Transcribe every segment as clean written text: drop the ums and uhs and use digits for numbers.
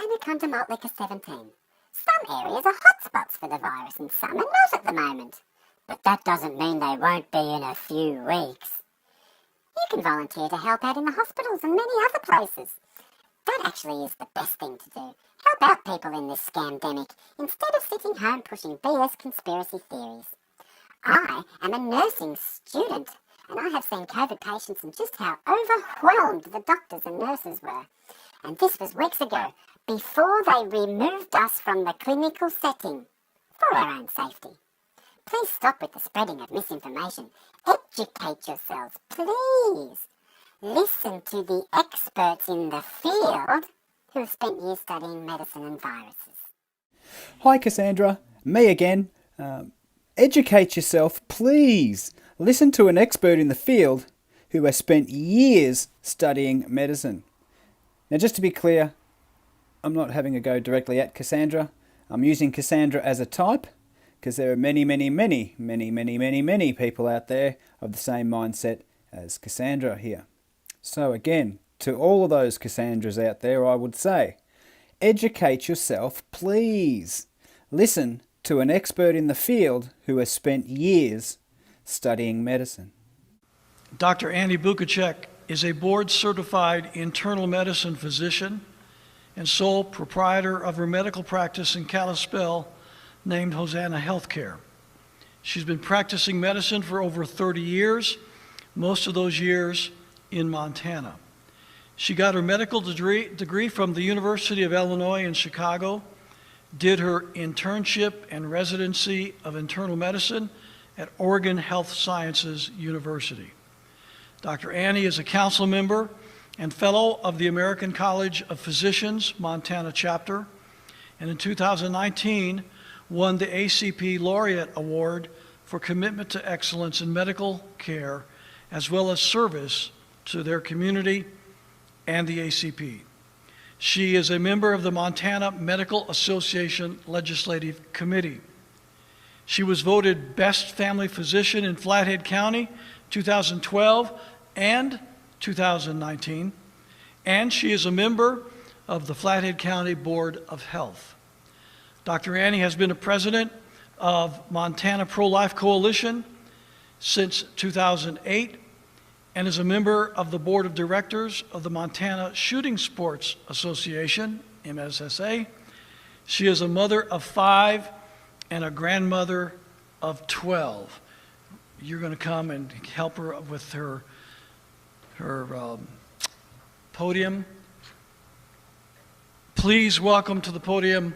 going to contact Liquor 17. Some areas are hotspots for the virus and some are not at the moment. But that doesn't mean they won't be in a few weeks. You can volunteer to help out in the hospitals and many other places. That actually is the best thing to do. Help out people in this scamdemic instead of sitting home pushing BS conspiracy theories. I am a nursing student, and I have seen COVID patients and just how overwhelmed the doctors and nurses were. And this was weeks ago, before they removed us from the clinical setting, for our own safety. Please stop with the spreading of misinformation. Educate yourselves, please. Listen to the experts in the field who have spent years studying medicine and viruses. Hi Cassandra, me again. Educate yourself, please. Listen to an expert in the field who has spent years studying medicine. Now, just to be clear, I'm not having a go directly at Cassandra. I'm using Cassandra as a type because there are many people out there of the same mindset as Cassandra here. So again, to all of those Cassandras out there, I would say, educate yourself, please. Listen to an expert in the field who has spent years studying medicine. Dr. Annie Bukacek is a board-certified internal medicine physician and sole proprietor of her medical practice in Kalispell named Hosanna Healthcare. She's been practicing medicine for over 30 years, most of those years in Montana. She got her medical degree from the University of Illinois in Chicago, did her internship and residency of internal medicine at Oregon Health Sciences University. Dr. Annie is a council member and fellow of the American College of Physicians Montana chapter, and in 2019 won the ACP Laureate Award for commitment to excellence in medical care as well as service to their community and the ACP. She is a member of the Montana Medical Association Legislative Committee. She was voted Best Family Physician in Flathead County 2012 and 2019, and she is a member of the Flathead County Board of Health. Dr. Annie has been a president of Montana Pro-Life Coalition since 2008 and is a member of the board of directors of the Montana Shooting Sports Association, MSSA. She is a mother of 5 and a grandmother of 12. You're going to come and help her with her podium. Please welcome to the podium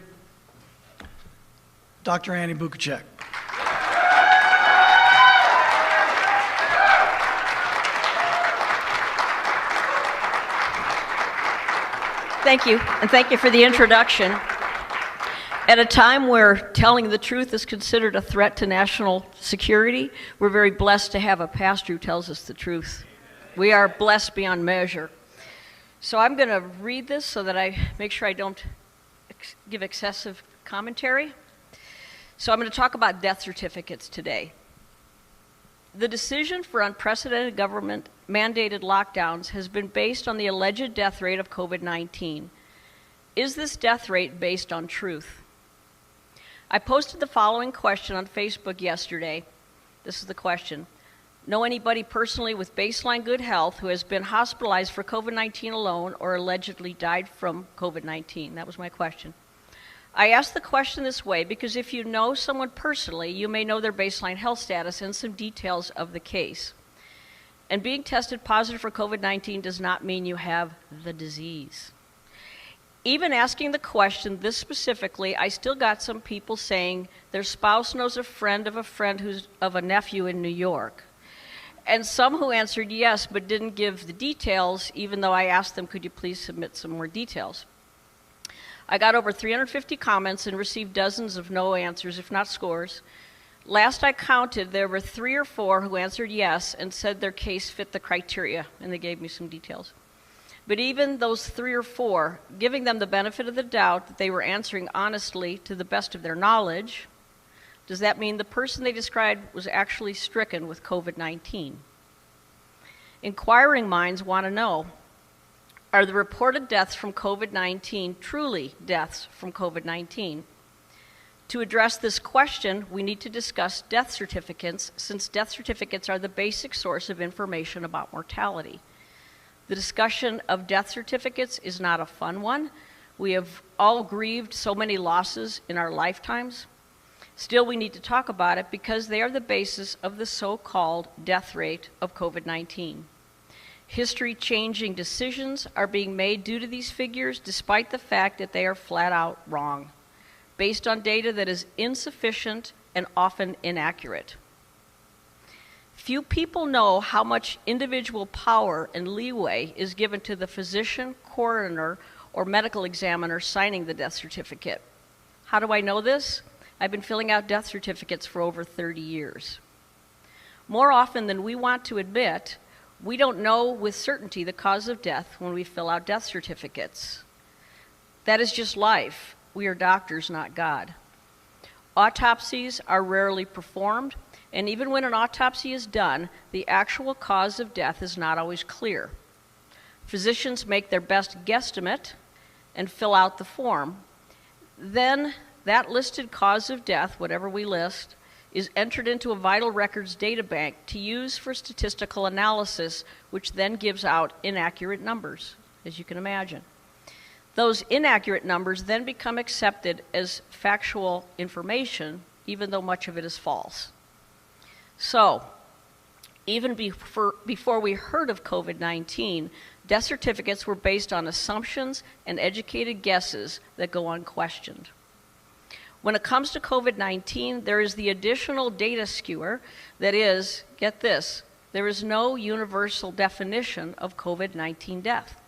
Dr. Annie Bukacek. Thank you, and thank you for the introduction. At a time where telling the truth is considered a threat to national security, we're very blessed to have a pastor who tells us the truth. We are blessed beyond measure. So I'm going to read this so that I make sure I don't give excessive commentary. So I'm going to talk about death certificates today. The decision for unprecedented government-mandated lockdowns has been based on the alleged death rate of COVID-19. Is this death rate based on truth? I posted the following question on Facebook yesterday. This is the question. Know anybody personally with baseline good health who has been hospitalized for COVID-19 alone or allegedly died from COVID-19? That was my question. I asked the question this way because if you know someone personally, you may know their baseline health status and some details of the case. And being tested positive for COVID-19 does not mean you have the disease. Even asking the question this specifically, I still got some people saying their spouse knows a friend who's of a nephew in New York. And some who answered yes but didn't give the details, even though I asked them, could you please submit some more details? I got over 350 comments and received dozens of no answers, if not scores. Last I counted, there were 3 or 4 who answered yes and said their case fit the criteria, and they gave me some details. But even those 3 or 4, giving them the benefit of the doubt that they were answering honestly to the best of their knowledge, does that mean the person they described was actually stricken with COVID-19? Inquiring minds want to know, Are the reported deaths from COVID-19 truly deaths from COVID-19? To address this question, we need to discuss death certificates, since death certificates are the basic source of information about mortality. The discussion of death certificates is not a fun one. We have all grieved so many losses in our lifetimes. Still, we need to talk about it because they are the basis of the so-called death rate of COVID-19. History-changing decisions are being made due to these figures, despite the fact that they are flat out wrong, based on data that is insufficient and often inaccurate. Few people know how much individual power and leeway is given to the physician, coroner, or medical examiner signing the death certificate. How do I know this? I've been filling out death certificates for over 30 years. More often than we want to admit, we don't know with certainty the cause of death when we fill out death certificates. That is just life. We are doctors, not God. Autopsies are rarely performed, and even when an autopsy is done, the actual cause of death is not always clear. Physicians make their best guesstimate and fill out the form. Then that listed cause of death, whatever we list, is entered into a vital records data bank to use for statistical analysis, which then gives out inaccurate numbers, as you can imagine. Those inaccurate numbers then become accepted as factual information, even though much of it is false. So, even before we heard of COVID-19, death certificates were based on assumptions and educated guesses that go unquestioned. When it comes to COVID-19, there is the additional data skewer that is, get this, there is no universal definition of COVID-19 death.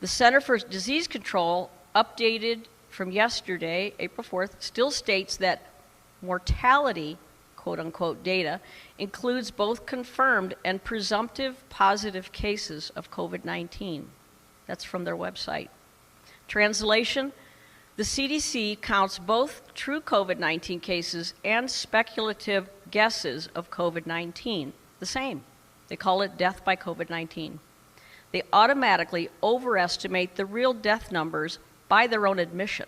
The Center for Disease Control, updated from yesterday, April 4th, still states that mortality, quote-unquote, data includes both confirmed and presumptive positive cases of COVID-19. That's from their website. Translation, the CDC counts both true COVID-19 cases and speculative guesses of COVID-19 the same. They call it death by COVID-19. They automatically overestimate the real death numbers by their own admission.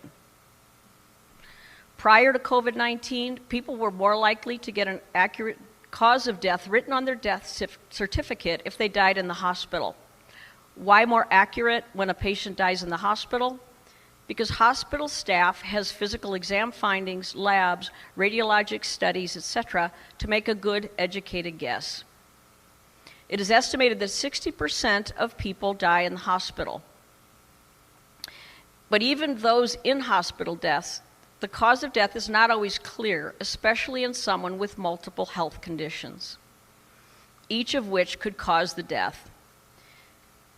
Prior to COVID-19, people were more likely to get an accurate cause of death written on their death certificate if they died in the hospital. Why more accurate when a patient dies in the hospital? Because hospital staff has physical exam findings, labs, radiologic studies, etc., to make a good, educated guess. It is estimated that 60% of people die in the hospital. But even those in hospital deaths, the cause of death is not always clear, especially in someone with multiple health conditions, each of which could cause the death.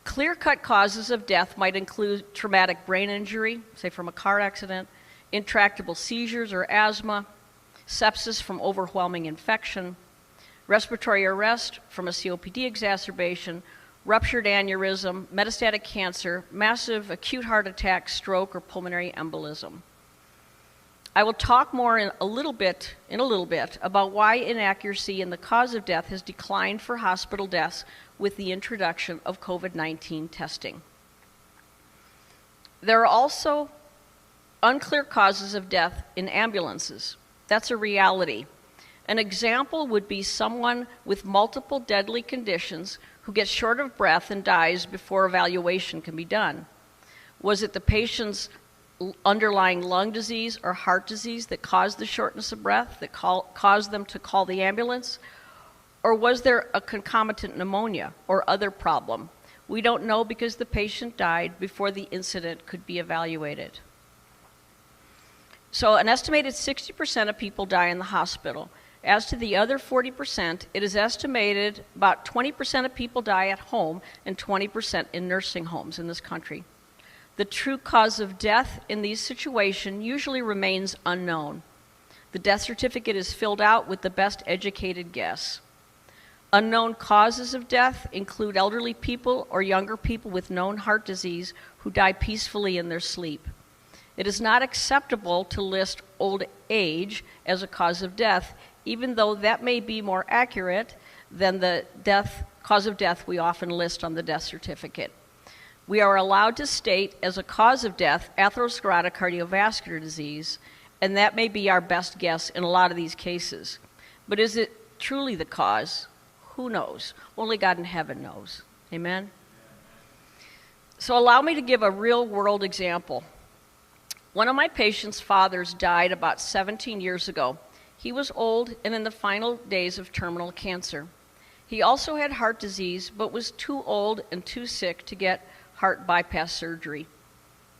Clear-cut causes of death might include traumatic brain injury, say from a car accident, intractable seizures or asthma, sepsis from overwhelming infection, respiratory arrest from a COPD exacerbation, ruptured aneurysm, metastatic cancer, massive acute heart attack, stroke, or pulmonary embolism. I will talk more in a little bit about why inaccuracy in the cause of death has declined for hospital deaths with the introduction of COVID-19 testing. There are also unclear causes of death in ambulances. That's a reality. An example would be someone with multiple deadly conditions who gets short of breath and dies before evaluation can be done. Was it the patient's underlying lung disease or heart disease that caused the shortness of breath, that caused them to call the ambulance? Or was there a concomitant pneumonia or other problem? We don't know because the patient died before the incident could be evaluated. So an estimated 60% of people die in the hospital. As to the other 40%, it is estimated about 20% of people die at home and 20% in nursing homes in this country. The true cause of death in these situations usually remains unknown. The death certificate is filled out with the best educated guess. Unknown causes of death include elderly people or younger people with known heart disease who die peacefully in their sleep. It is not acceptable to list old age as a cause of death, even though that may be more accurate than the cause of death we often list on the death certificate. We are allowed to state as a cause of death atherosclerotic cardiovascular disease, and that may be our best guess in a lot of these cases. But is it truly the cause? Who knows? Only God in heaven knows. Amen? So allow me to give a real-world example. One of my patient's fathers died about 17 years ago. He was old and in the final days of terminal cancer. He also had heart disease, but was too old and too sick to get heart bypass surgery.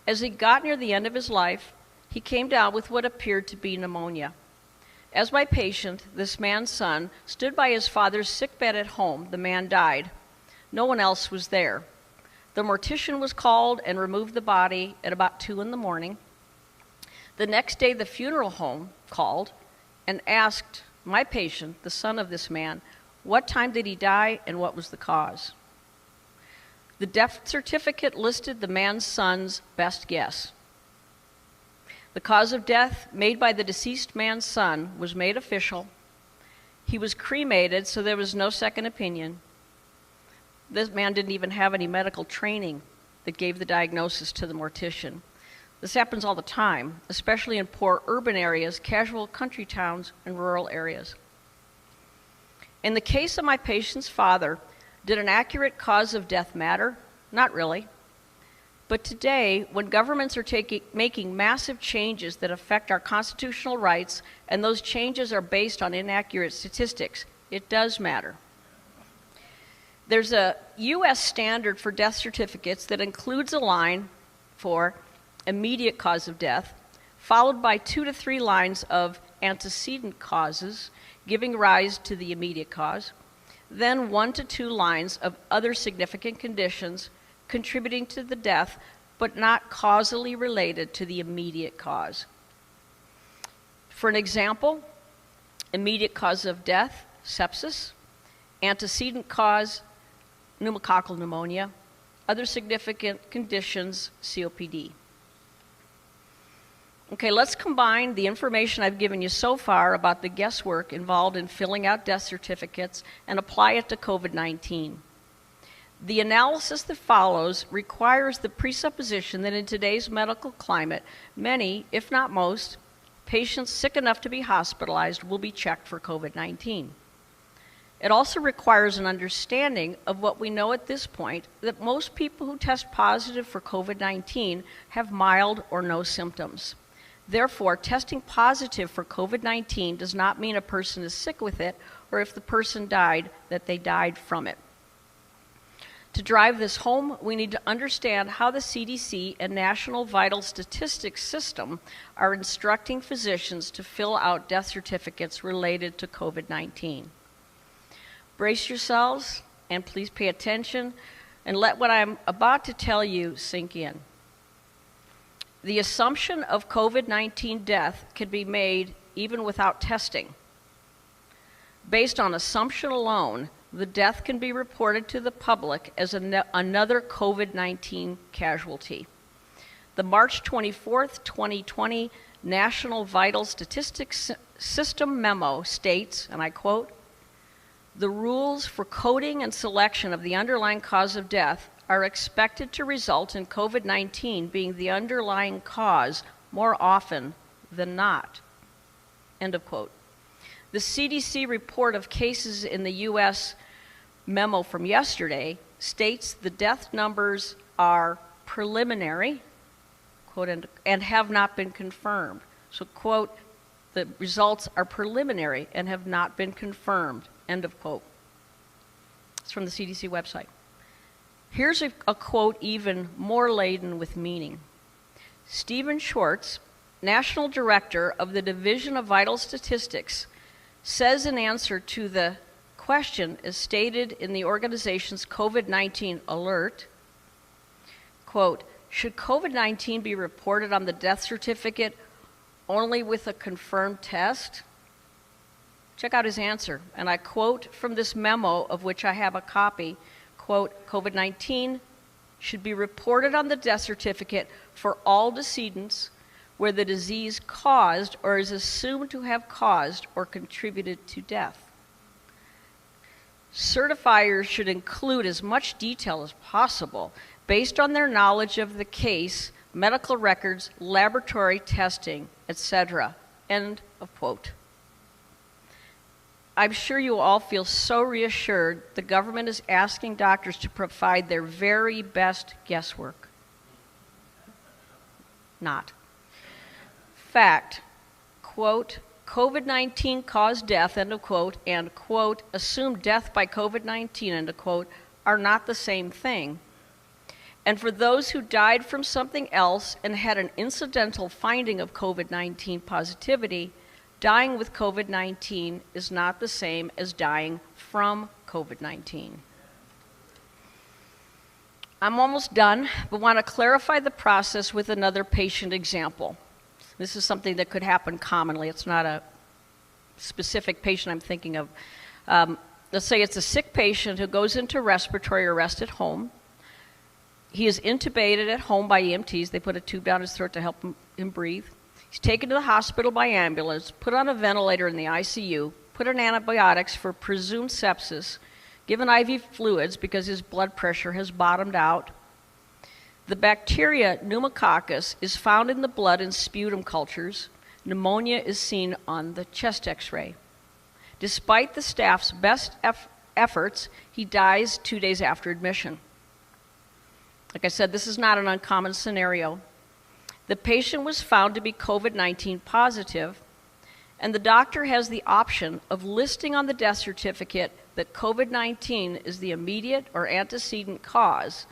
As he got near the end of his life, he came down with what appeared to be pneumonia. As my patient, this man's son, stood by his father's sick bed at home, the man died. No one else was there. The mortician was called and removed the body at about 2 in the morning. The next day, the funeral home called and asked my patient, the son of this man, what time did he die and what was the cause? The death certificate listed the man's son's best guess. The cause of death made by the deceased man's son was made official. He was cremated, so there was no second opinion. This man didn't even have any medical training that gave the diagnosis to the mortician. This happens all the time, especially in poor urban areas, casual country towns, and rural areas. In the case of my patient's father, did an accurate cause of death matter? Not really. But today, when governments are making massive changes that affect our constitutional rights, and those changes are based on inaccurate statistics, it does matter. There's a U.S. standard for death certificates that includes a line for immediate cause of death, followed by 2 to 3 lines of antecedent causes, giving rise to the immediate cause, then 1 to 2 lines of other significant conditions contributing to the death, but not causally related to the immediate cause. For an example, immediate cause of death, sepsis, antecedent cause, pneumococcal pneumonia, other significant conditions, COPD. Okay, let's combine the information I've given you so far about the guesswork involved in filling out death certificates and apply it to COVID-19. The analysis that follows requires the presupposition that in today's medical climate, many, if not most, patients sick enough to be hospitalized will be checked for COVID-19. It also requires an understanding of what we know at this point, that most people who test positive for COVID-19 have mild or no symptoms. Therefore, testing positive for COVID-19 does not mean a person is sick with it, or if the person died, that they died from it. To drive this home, we need to understand how the CDC and National Vital Statistics System are instructing physicians to fill out death certificates related to COVID-19. Brace yourselves, and please pay attention, and let what I'm about to tell you sink in. The assumption of COVID-19 death can be made even without testing. Based on assumption alone, the death can be reported to the public as another COVID-19 casualty. The March 24th, 2020 National Vital Statistics System memo states, and I quote, "The rules for coding and selection of the underlying cause of death are expected to result in COVID-19 being the underlying cause more often than not." End of quote. The CDC report of cases in the U.S. memo from yesterday states the death numbers are preliminary, quote, and have not been confirmed. So, quote, the results are preliminary and have not been confirmed, end of quote. It's from the CDC website. Here's a quote even more laden with meaning. Stephen Schwartz, National Director of the Division of Vital Statistics, says in answer to the question as stated in the organization's COVID-19 alert, quote, "Should COVID-19 be reported on the death certificate only with a confirmed test?" Check out his answer, and I quote from this memo of which I have a copy, quote, "COVID-19 should be reported on the death certificate for all decedents where the disease caused or is assumed to have caused or contributed to death. Certifiers should include as much detail as possible, based on their knowledge of the case, medical records, laboratory testing, etc. End of quote. I'm sure you all feel so reassured the government is asking doctors to provide their very best guesswork. Not. Fact, quote, COVID-19 caused death, end of quote, and, quote, assumed death by COVID-19, end of quote, are not the same thing. And for those who died from something else and had an incidental finding of COVID-19 positivity, dying with COVID-19 is not the same as dying from COVID-19. I'm almost done, but want to clarify the process with another patient example. This is something that could happen commonly. It's not a specific patient I'm thinking of. Let's say it's a sick patient who goes into respiratory arrest at home. He is intubated at home by EMTs. They put a tube down his throat to help him breathe. He's taken to the hospital by ambulance, put on a ventilator in the ICU, put on antibiotics for presumed sepsis, given IV fluids because his blood pressure has bottomed out. The bacteria pneumococcus is found in the blood and sputum cultures. Pneumonia is seen on the chest x-ray. Despite the staff's best efforts, he dies 2 days after admission. Like I said, this is not an uncommon scenario. The patient was found to be COVID-19 positive, and the doctor has the option of listing on the death certificate that COVID-19 is the immediate or antecedent cause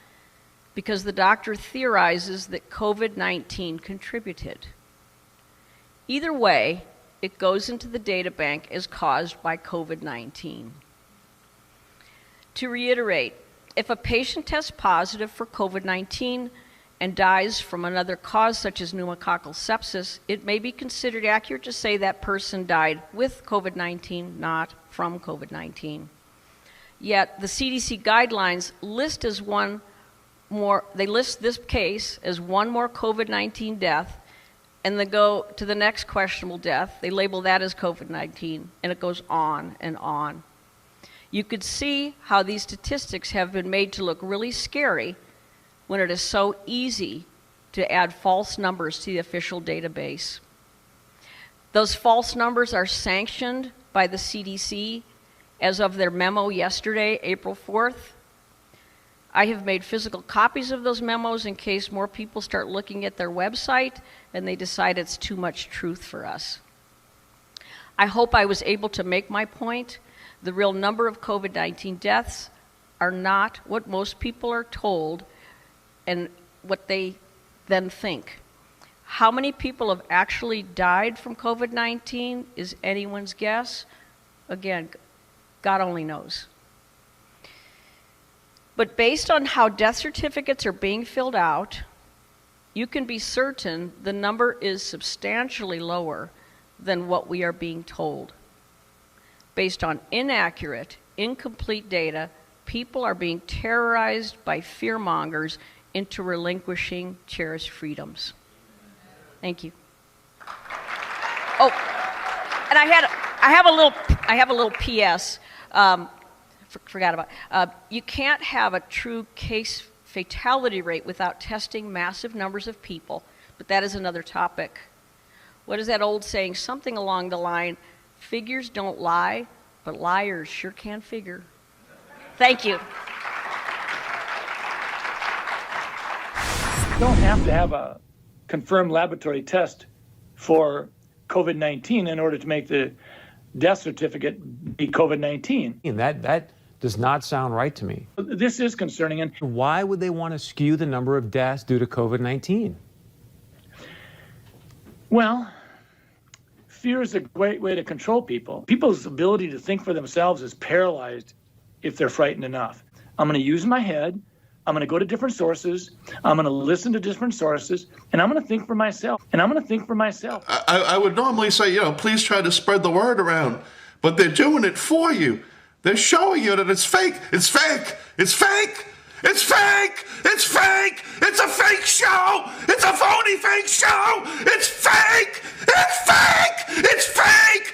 because the doctor theorizes that COVID-19 contributed. Either way, it goes into the data bank as caused by COVID-19. To reiterate, if a patient tests positive for COVID-19 and dies from another cause such as pneumococcal sepsis, it may be considered accurate to say that person died with COVID-19, not from COVID-19. Yet the CDC guidelines list they list this case as one more COVID-19 death, and they go to the next questionable death. They label that as COVID-19, and it goes on and on. You could see how these statistics have been made to look really scary when it is so easy to add false numbers to the official database. Those false numbers are sanctioned by the CDC as of their memo yesterday, April 4th. I have made physical copies of those memos in case more people start looking at their website and they decide it's too much truth for us. I hope I was able to make my point. The real number of COVID-19 deaths are not what most people are told and what they then think. How many people have actually died from COVID-19 is anyone's guess. Again, God only knows. But based on how death certificates are being filled out, you can be certain the number is substantially lower than what we are being told. Based on inaccurate, incomplete data, people are being terrorized by fearmongers into relinquishing cherished freedoms. Thank you. Oh, and I have a little PS. Forgot about. You can't have a true case fatality rate without testing massive numbers of people, but that is another topic. What is that old saying? Something along the line, figures don't lie, but liars sure can figure. Thank you. You don't have to have a confirmed laboratory test for COVID-19 in order to make the death certificate be COVID-19. That does not sound right to me. This is concerning. And why would they want to skew the number of deaths due to COVID-19? well, fear is a great way to control people. People's ability to think for themselves is paralyzed if they're frightened enough. I'm going to use my head. I'm going to go to different sources. I'm going to listen to different sources, and I'm going to think for myself. I would normally say, please try to spread the word around, but they're doing it for you. They're showing you that it's fake. It's fake. It's fake. It's fake. It's fake. It's a fake show. It's a phony fake show. It's fake. It's fake. It's fake.